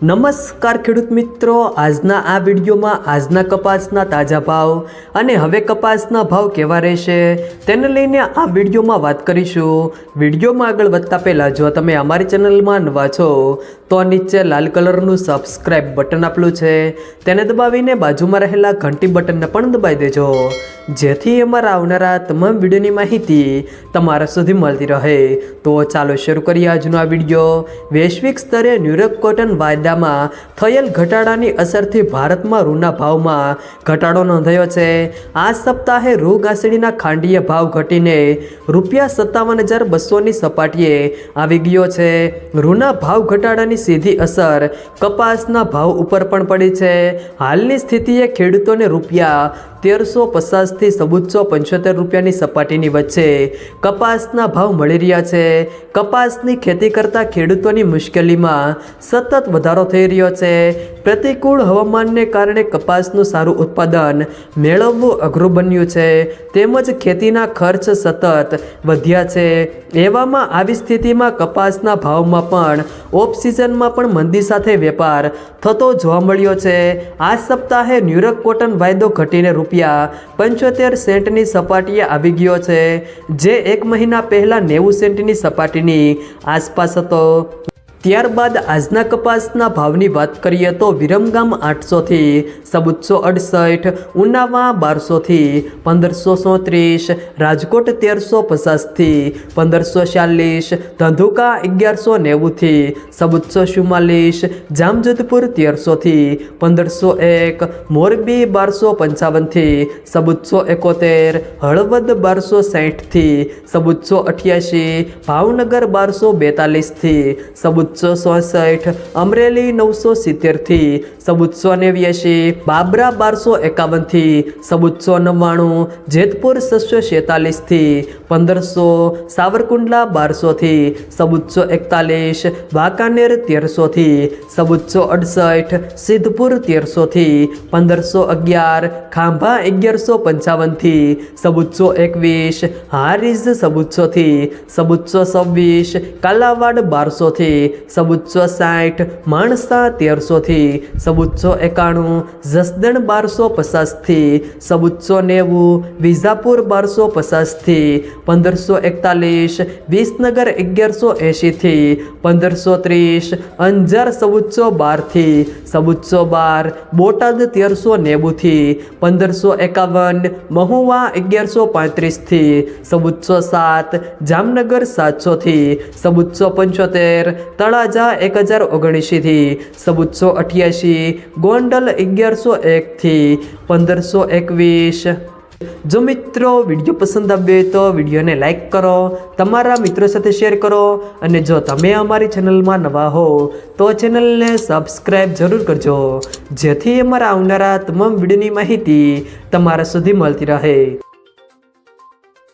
નમસ્કાર ખેડૂત મિત્રો, આજના આ વિડીયોમાં આજના કપાસના તાજા ભાવ અને હવે કપાસના ભાવ કેવા રહેશે તેને લઈને આ વિડીયોમાં વાત કરીશું। વિડીયોમાં આગળ વધતા પહેલાં જો તમે અમારી ચેનલમાં નવા છો તો નીચે લાલ કલરનું સબસ્ક્રાઇબ બટન આપેલું છે તેને દબાવીને બાજુમાં રહેલા ઘંટી બટનને પણ દબાવી દેજો, જેથી અમારા આવનારા તમામ વિડીયોની માહિતી તમારા સુધી મળતી રહે। તો ચાલો શરૂ કરીએ આજનો આ વિડીયો। વૈશ્વિક સ્તરે ન્યુયોર્ક કોટન વાયદામાં થયેલ ઘટાડાની અસરથી ભારતમાં રૂના ભાવમાં ઘટાડો નોંધાયો છે। આ સપ્તાહે રૂ ઘાસડીના ખાંડીય ભાવ ઘટીને ₹57,200ની સપાટીએ આવી ગયો છે। રૂના ભાવ ઘટાડાની સીધી અસર કપાસના ભાવ ઉપર પણ પડી છે। હાલની સ્થિતિએ ખેડૂતોને ₹1350થી ₹1475ની સપાટીની વચ્ચે કપાસના ભાવ મળી રહ્યા છે। કપાસની ખેતી કરતા ખેડૂતોની મુશ્કેલીમાં સતત વધારો થઈ રહ્યો છે। પ્રતિકૂળ હવામાનને કારણે કપાસનું સારું ઉત્પાદન મેળવવું અઘરું બન્યું છે, તેમજ ખેતીના ખર્ચ સતત વધ્યા છે। એવામાં આવી સ્થિતિમાં કપાસના ભાવમાં પણ ઓફ સિઝનમાં પણ મંદી સાથે વેપાર થતો જોવા મળ્યો છે। આ સપ્તાહે ન્યુયોર્ક કોટન વાયદો ઘટીને ₹75 સપાટીએ આવી ગયો છે, જે એક મહિના પહેલાં 90 સપાટીની આસપાસ હતો। ત્યારબાદ આજના કપાસના ભાવની વાત કરીએ તો વિરમગામ 800થી 1468, ઉનાવા 1200થી 1537, રાજકોટ 1350થી 1546, ધંધુકા 1190થી 1444, જામજોધપુર 1300થી 1501, મોરબી 1255થી 1471, હળવદ 1260થી 1488, ભાવનગર 1242થી 1467, અમરેલી 970થી 1489, બાબરા 1251થી 1499, જેતપુર 646થી 1500, સાવરકુંડલા 1200થી 1441, વાંકાનેર 1300થી 1468, સિદ્ધપુર 1300થી 1511, ખાંભા 1155થી 1421, હારીજ 1400થી 1426, કાલાવાડ 1200થી 1460, માણસા 1300થી 1491, જસદણ 1250થી 1490, વિજાપુર 1250થી 1541, વિસનગર 1180થી 1530, અંજાર 1412થી 1412, બોટાદ 1390થી 1551, મહુવા 1135થી 1407, જામનગર 700થી 1475, તળાજા 1079થી 1488, ગોંડલ 1101થી 1521। જો મિત્રો વિડીયો પસંદ આવ્યો હોય તો વિડીયોને લાઈક કરો, તમારા મિત્રો સાથે શેર કરો, અને જો તમે અમારી ચેનલમાં નવા હો તો ચેનલને સબસ્ક્રાઈબ જરૂર કરજો, જેથી અમારા આવનારા તમામ વિડીયોની માહિતી તમારા સુધી મળતી રહે।